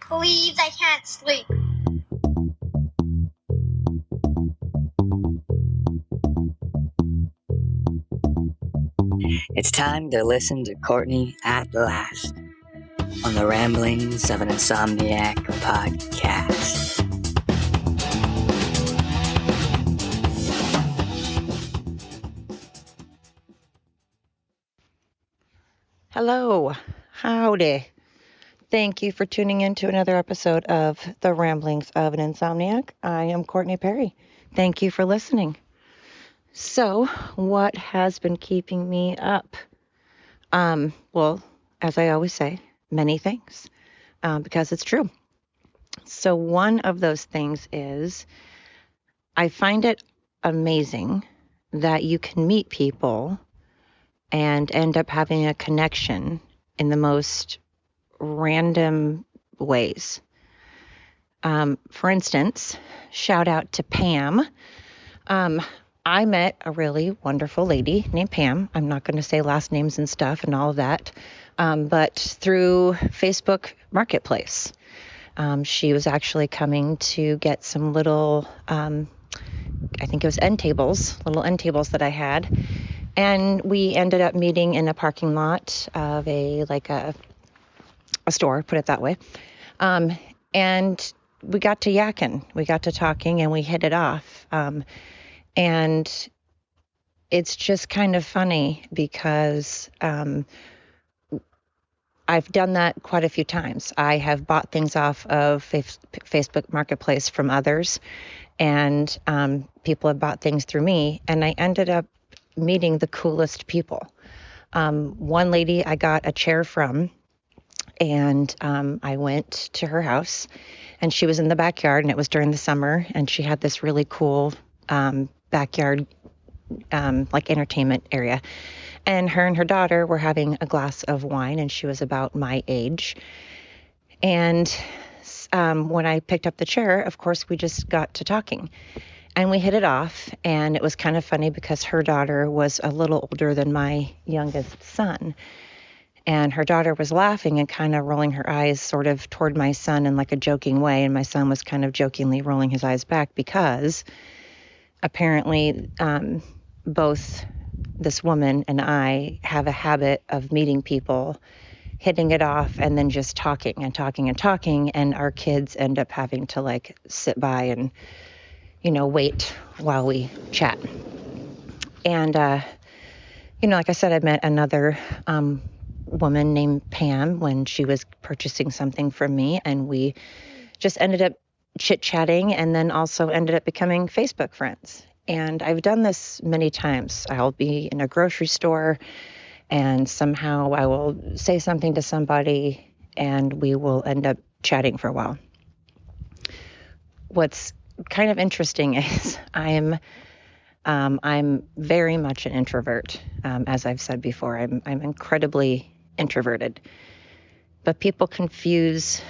Please, I can't sleep. It's time to listen to Courtney at last on the Ramblings of an Insomniac podcast. Hello, howdy. Thank you for tuning in to another episode of the Ramblings of an Insomniac. I am Courtney Perry. Thank you for listening. So, what has been keeping me up? Well, as I always say, many things, because it's true. So, one of those things is I find it amazing that you can meet people and end up having a connection in the most random ways. For instance, shout out to Pam. I met a really wonderful lady named Pam. I'm not going to say last names and stuff and all of that, but through Facebook Marketplace. She was actually coming to get some little, I think it was little end tables that I had. And we ended up meeting in a parking lot of a store, put it that way. And we got to yakking, we got to talking, and we hit it off. And it's just kind of funny because I've done that quite a few times. I have bought things off of Facebook Marketplace from others, and people have bought things through me, and I ended up meeting the coolest people. One lady I got a chair from, and I went to her house, and she was in the backyard, and it was during the summer, and she had this really cool backyard like entertainment area. And her and her daughter were having a glass of wine, and she was about my age. And when I picked up the chair, of course, we just got to talking. And we hit it off, and it was kind of funny because her daughter was a little older than my youngest son. And her daughter was laughing and kind of rolling her eyes sort of toward my son in like a joking way. And my son was kind of jokingly rolling his eyes back because apparently both this woman and I have a habit of meeting people, hitting it off, and then just talking and talking and talking. And our kids end up having to like sit by and wait while we chat. And, like I said, I met another woman named Pam when she was purchasing something from me, and we just ended up chit-chatting and then also ended up becoming Facebook friends. And I've done this many times. I'll be in a grocery store, and somehow I will say something to somebody, and we will end up chatting for a while. What's kind of interesting is I'm very much an introvert. As I've said before, I'm incredibly introverted. But people confuse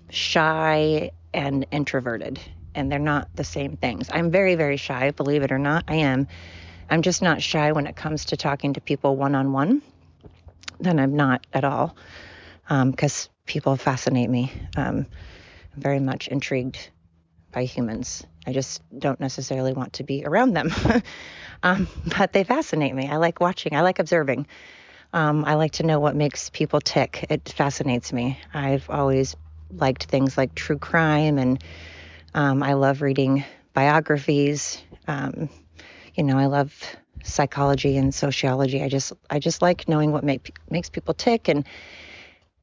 shy and introverted, and they're not the same things. I'm very, very shy, believe it or not. I am. I'm just not shy when it comes to talking to people one-on-one. Then I'm not at all, because people fascinate me. I'm very much intrigued by humans. I just don't necessarily want to be around them, but they fascinate me. I like watching. I like observing. I like to know what makes people tick. It fascinates me. I've always liked things like true crime, and I love reading biographies. I love psychology and sociology. I just like knowing what makes people tick and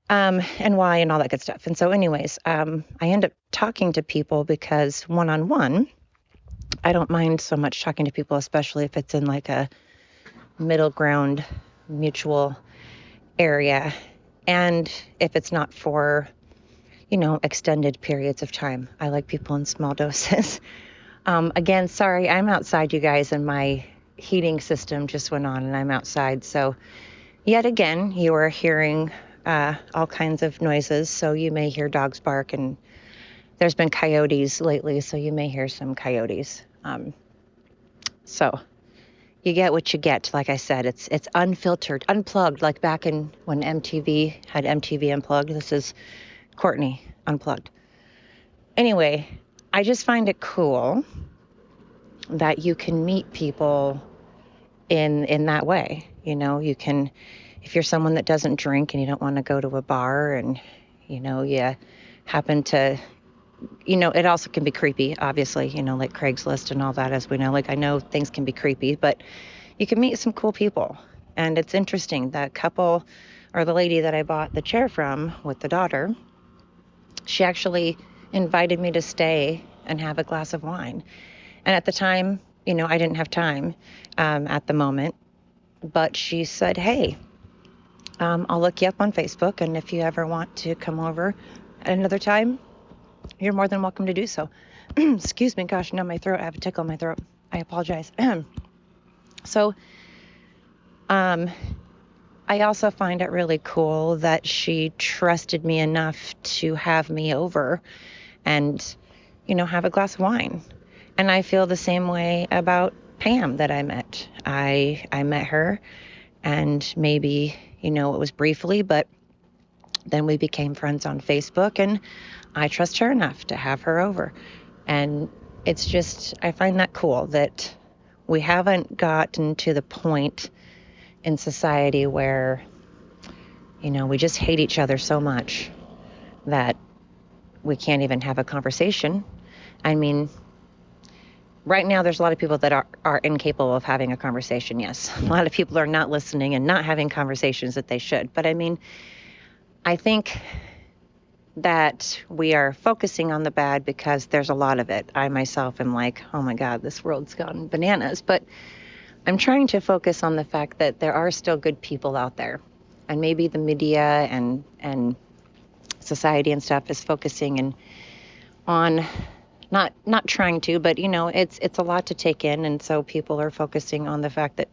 why and all that good stuff. And so anyways, I end up talking to people because one-on-one, I don't mind so much talking to people, especially if it's in like a middle ground mutual area. And if it's not for, extended periods of time. I like people in small doses. Again, sorry, I'm outside, you guys, and my heating system just went on and I'm outside. So yet again, you are hearing all kinds of noises. So you may hear dogs bark, and there's been coyotes lately, so you may hear some coyotes. So you get what you get. Like I said, it's unfiltered, unplugged, like back in when MTV had MTV Unplugged. This is Courtney Unplugged. Anyway, I just find it cool that you can meet people in that way. You can, if you're someone that doesn't drink and you don't want to go to a bar and, you happen to, it also can be creepy, obviously, like Craigslist and all that, as we know. Like, I know things can be creepy, but you can meet some cool people. And it's interesting, that couple, or the lady that I bought the chair from with the daughter, she actually invited me to stay and have a glass of wine. And at the time, I didn't have time at the moment, but she said, hey, I'll look you up on Facebook, and if you ever want to come over at another time, you're more than welcome to do so. Excuse me, gosh, now my throat, I have a tickle in my throat. I apologize. So, I also find it really cool that she trusted me enough to have me over and, have a glass of wine. And I feel the same way about Pam that I met. I met her, and maybe, it was briefly, but then we became friends on Facebook, and I trust her enough to have her over. And it's just, I find that cool that we haven't gotten to the point in society where, we just hate each other so much that we can't even have a conversation. I mean, right now there's a lot of people that are incapable of having a conversation, yes. A lot of people are not listening and not having conversations that they should. But I mean, I think that we are focusing on the bad because there's a lot of it. I myself am like, oh my God, this world's gone bananas. But I'm trying to focus on the fact that there are still good people out there. And maybe the media and society and stuff is focusing on not trying to, but it's a lot to take in, and so people are focusing on the fact that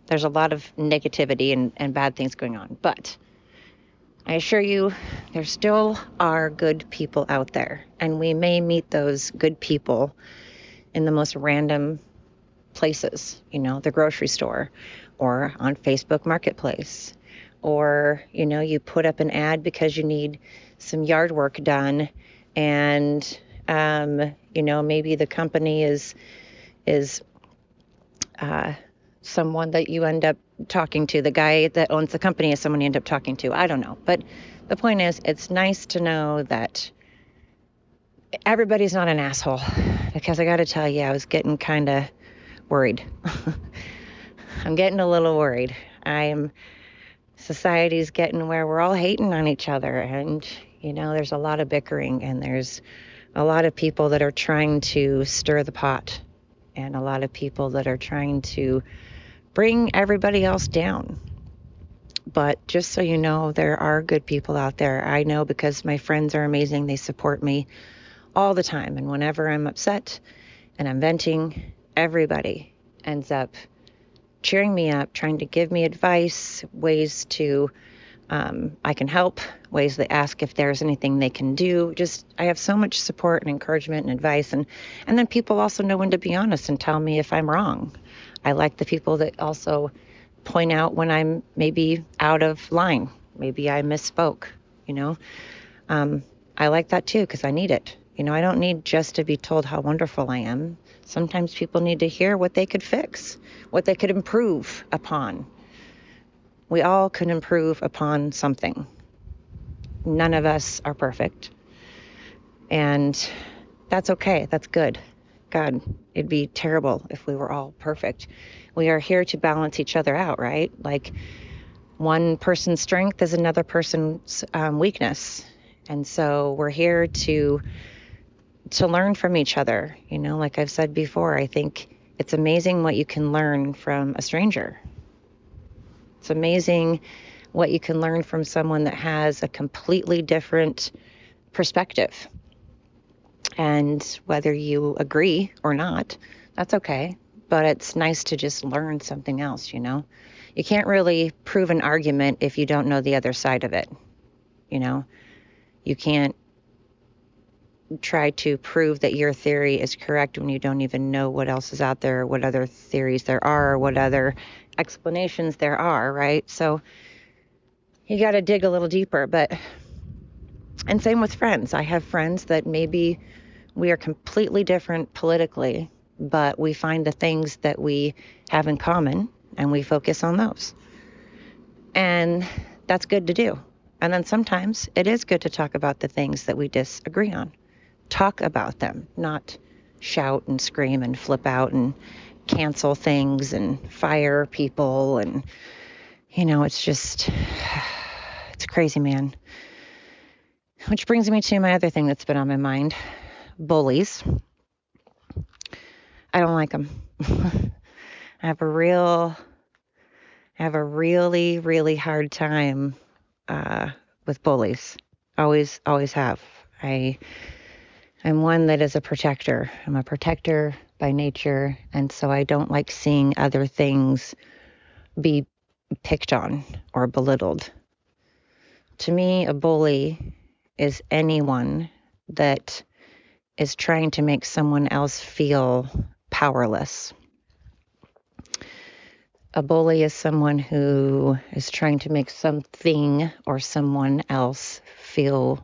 there's a lot of negativity and bad things going on. But I assure you, there still are good people out there, and we may meet those good people in the most random places, the grocery store or on Facebook Marketplace, or, you put up an ad because you need some yard work done, and, maybe the company is someone that you end up talking to. The guy that owns the company is someone you end up talking to. I don't know. But the point is, it's nice to know that everybody's not an asshole, because I got to tell you, I was getting kind of worried. I'm getting a little worried. Society's getting where we're all hating on each other, and there's a lot of bickering, and there's a lot of people that are trying to stir the pot, and a lot of people that are trying to bring everybody else down. But just so you know, there are good people out there. I know, because my friends are amazing. They support me all the time, and whenever I'm upset and I'm venting, everybody ends up cheering me up, trying to give me advice, ways to I can help, ways they ask if there's anything they can do. Just, I have so much support and encouragement and advice. And then people also know when to be honest and tell me if I'm wrong. I like the people that also point out when I'm maybe out of line. Maybe I misspoke, I like that too, because I need it. I don't need just to be told how wonderful I am. Sometimes people need to hear what they could fix, what they could improve upon. We all can improve upon something. None of us are perfect. And that's okay. That's good. God, it'd be terrible if we were all perfect. We are here to balance each other out, right? Like, one person's strength is another person's weakness. And so we're here to learn from each other. Like I've said before, I think it's amazing what you can learn from a stranger. It's amazing what you can learn from someone that has a completely different perspective. And whether you agree or not, that's okay. But it's nice to just learn something else, You can't really prove an argument if you don't know the other side of it. You can't try to prove that your theory is correct when you don't even know what else is out there, what other theories there are, or what other explanations there are, right? So you got to dig a little deeper. But And same with friends. I have friends that maybe we are completely different politically, but we find the things that we have in common and we focus on those. And that's good to do. And then sometimes it is good to talk about the things that we disagree on. Talk about them, not shout and scream and flip out and cancel things and fire people. And, it's crazy, man. Which brings me to my other thing that's been on my mind, bullies. I don't like them. I have a really, really hard time with bullies. Always have. I'm one that is a protector. I'm a protector by nature, and so I don't like seeing other things be picked on or belittled. To me, a bully is anyone that is trying to make someone else feel powerless. A bully is someone who is trying to make something or someone else feel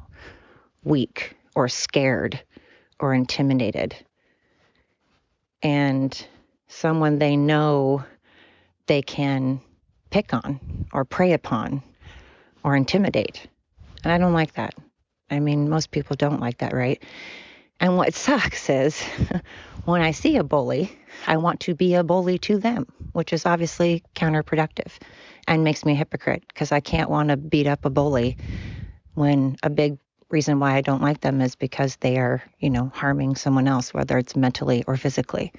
weak or scared or intimidated. And someone they know they can pick on or prey upon or intimidate. And I don't like that. I mean, most people don't like that, right? And what sucks is when I see a bully, I want to be a bully to them, which is obviously counterproductive and makes me a hypocrite because I can't want to beat up a bully when a big reason why I don't like them is because they are, harming someone else, whether it's mentally or physically.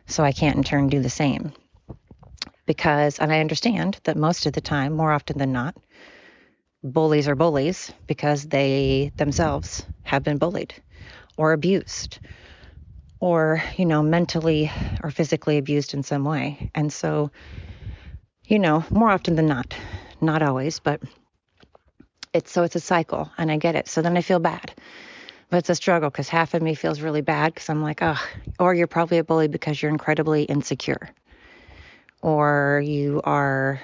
So I can't in turn do the same and I understand that most of the time, more often than not, bullies are bullies because they themselves have been bullied or abused or, mentally or physically abused in some way. And so, more often than not always, but it's a cycle and I get it. So then I feel bad, but it's a struggle because half of me feels really bad because I'm like, oh, or you're probably a bully because you're incredibly insecure or you are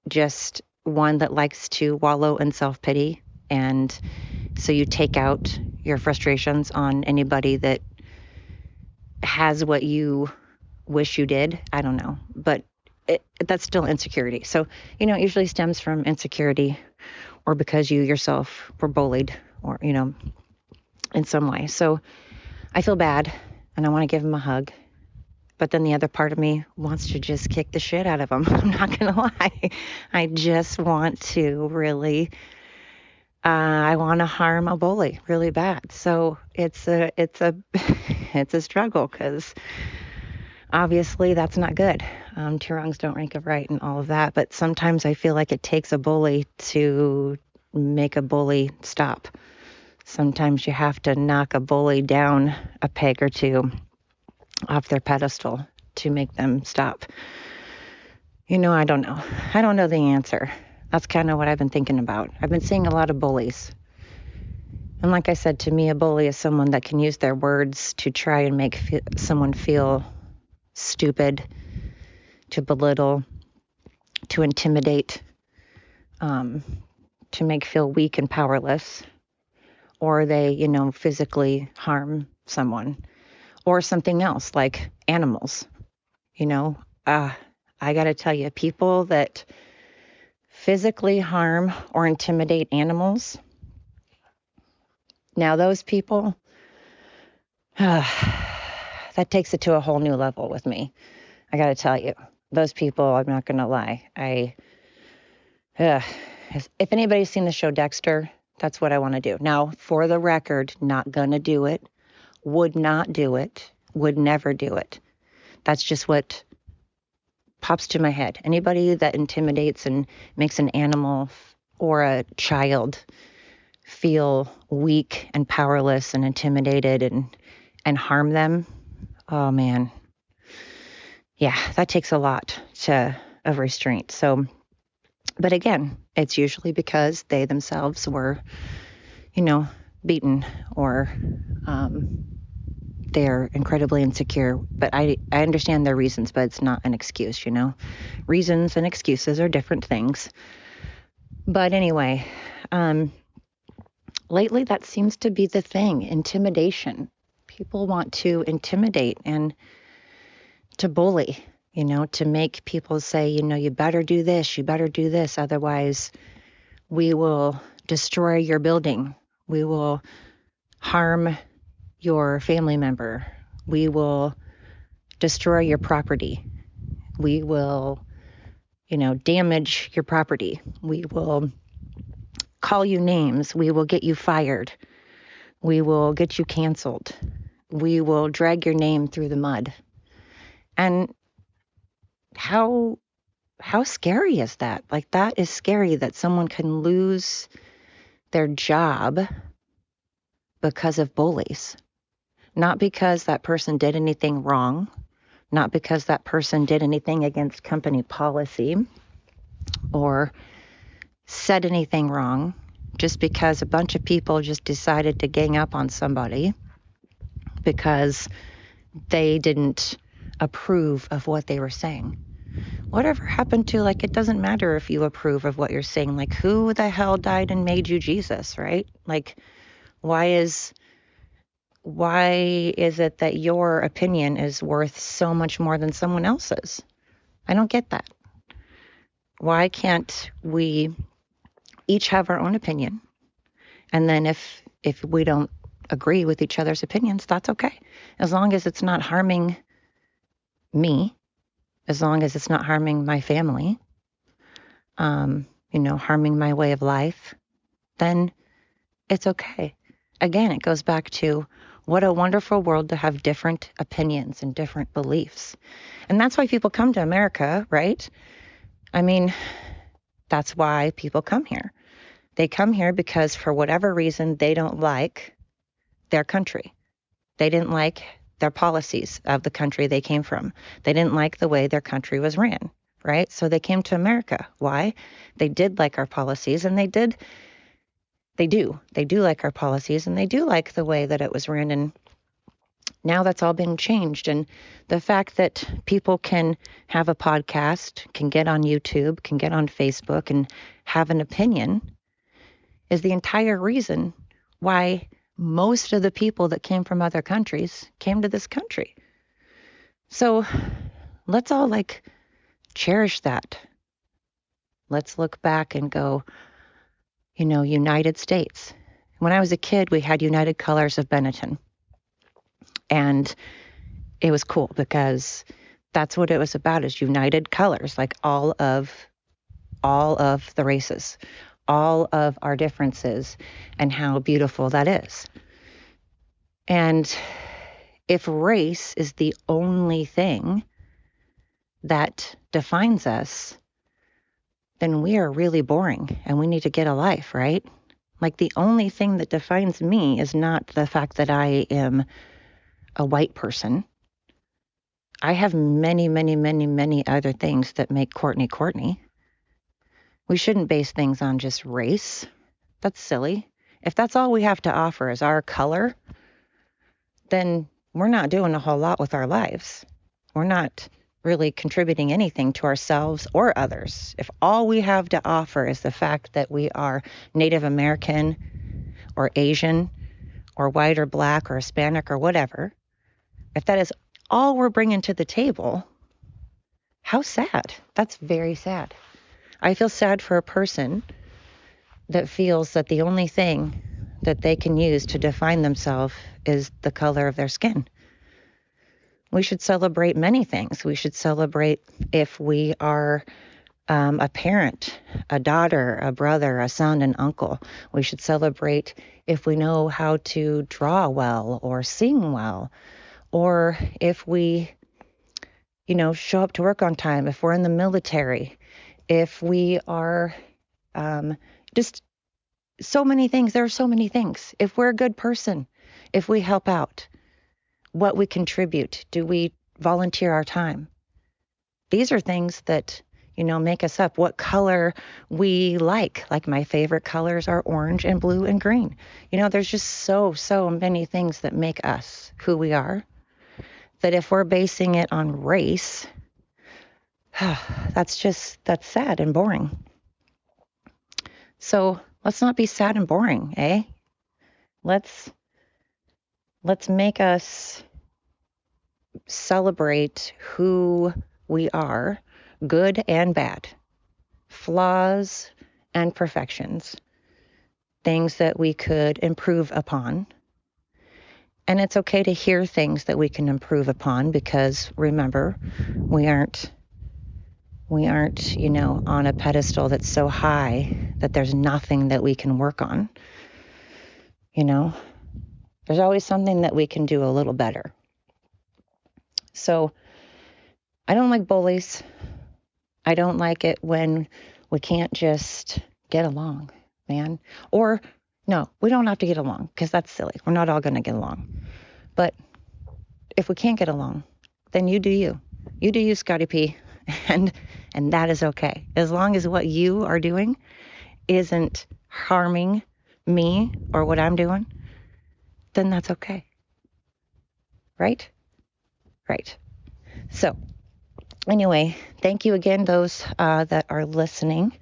just one that likes to wallow in self-pity. And so you take out your frustrations on anybody that has what you wish you did. I don't know, but that's still insecurity. So, it usually stems from insecurity or because you yourself were bullied or, in some way. So I feel bad and I want to give him a hug. But then the other part of me wants to just kick the shit out of him. I'm not going to lie. I just want to really, I want to harm a bully really bad. So it's a struggle because obviously that's not good. Two wrongs don't make a right and all of that. But sometimes I feel like it takes a bully to make a bully stop. Sometimes you have to knock a bully down a peg or two off their pedestal to make them stop. I don't know. I don't know the answer. That's kind of what I've been thinking about. I've been seeing a lot of bullies. And like I said, to me, a bully is someone that can use their words to try and make someone feel stupid, to belittle, to intimidate, to make feel weak and powerless, or they, physically harm someone. Or something else like animals, I got to tell you, people that physically harm or intimidate animals. Now those people, that takes it to a whole new level with me. I got to tell you, those people, I'm not going to lie. If anybody's seen the show Dexter, that's what I want to do. Now, for the record, not going to do it. Would not do it, would never do it. That's just what pops to my head. Anybody that intimidates and makes an animal or a child feel weak and powerless and intimidated and harm them, oh man. Yeah, that takes a lot of restraint. So, but again, it's usually because they themselves were, beaten or they're incredibly insecure. But I understand their reasons, but it's not an excuse, Reasons and excuses are different things. But anyway, lately that seems to be the thing, intimidation. People want to intimidate and to bully, to make people say, you better do this, you better do this. Otherwise, we will destroy your building. We will harm your family member. We will destroy your property. We will, damage your property. We will call you names. We will get you fired. We will get you canceled. We will drag your name through the mud. And how scary is that? Like, that is scary that someone can lose their job because of bullies. Not because that person did anything wrong, not because that person did anything against company policy or said anything wrong, just because a bunch of people just decided to gang up on somebody because they didn't approve of what they were saying. Whatever happened to, it doesn't matter if you approve of what you're saying. Who the hell died and made you Jesus, right? Why is it that your opinion is worth so much more than someone else's? I don't get that. Why can't we each have our own opinion? And then if we don't agree with each other's opinions, that's okay. As long as it's not harming me, as long as it's not harming my family, harming my way of life, then it's okay. Again, it goes back to what a wonderful world to have different opinions and different beliefs. And that's why people come to America, right? I mean, that's why people come here. They come here because for whatever reason, they don't like their country. They didn't like their policies of the country they came from. They didn't like the way their country was ran, right? So they came to America. Why? They did like our policies, and they do like our policies, and they do like the way that it was ran. And now that's all been changed. And the fact that people can have a podcast, can get on YouTube, can get on Facebook and have an opinion is the entire reason why most of the people that came from other countries came to this country. So let's all cherish that. Let's look back and go, United States. When I was a kid, we had United Colors of Benetton. And it was cool because that's what it was about, is united colors, all of the races, all of our differences, and how beautiful that is. And if race is the only thing that defines us, then we are really boring and we need to get a life, right? The only thing that defines me is not the fact that I am a white person. I have many, many, many, many other things that make Courtney Courtney. We shouldn't base things on just race. That's silly. If that's all we have to offer is our color, then we're not doing a whole lot with our lives. We're not really contributing anything to ourselves or others. If all we have to offer is the fact that we are Native American or Asian or white or black or Hispanic or whatever, if that is all we're bringing to the table, how sad. That's very sad. I feel sad for a person that feels that the only thing that they can use to define themselves is the color of their skin. We should celebrate many things. We should celebrate if we are a parent, a daughter, a brother, a son, an uncle. We should celebrate if we know how to draw well or sing well, or if we, show up to work on time, if we're in the military, if we are just so many things. There are so many things. If we're a good person, if we help out, what we contribute, do we volunteer our time? These are things that, make us up. What color we like. My favorite colors are orange and blue and green. There's just so many things that make us who we are, that if we're basing it on race, that's sad and boring. So let's not be sad and boring, eh? Let's make us celebrate who we are, good and bad, flaws and perfections, things that we could improve upon. And it's okay to hear things that we can improve upon, because remember, we aren't, on a pedestal that's so high that there's nothing that we can work on. There's always something that we can do a little better. So I don't like bullies. I don't like it when we can't just get along, man. Or no, we don't have to get along, because that's silly. We're not all going to get along. But if we can't get along, then you do you. You do you, Scotty P. And that is okay. As long as what you are doing isn't harming me or what I'm doing, then that's okay. Right? Right. So anyway, thank you again, those that are listening.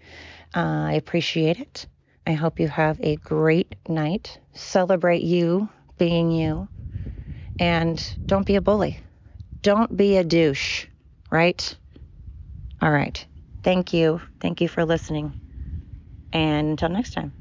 I appreciate it. I hope you have a great night. Celebrate you being you. And don't be a bully. Don't be a douche, right? All right. Thank you. Thank you for listening. And until next time.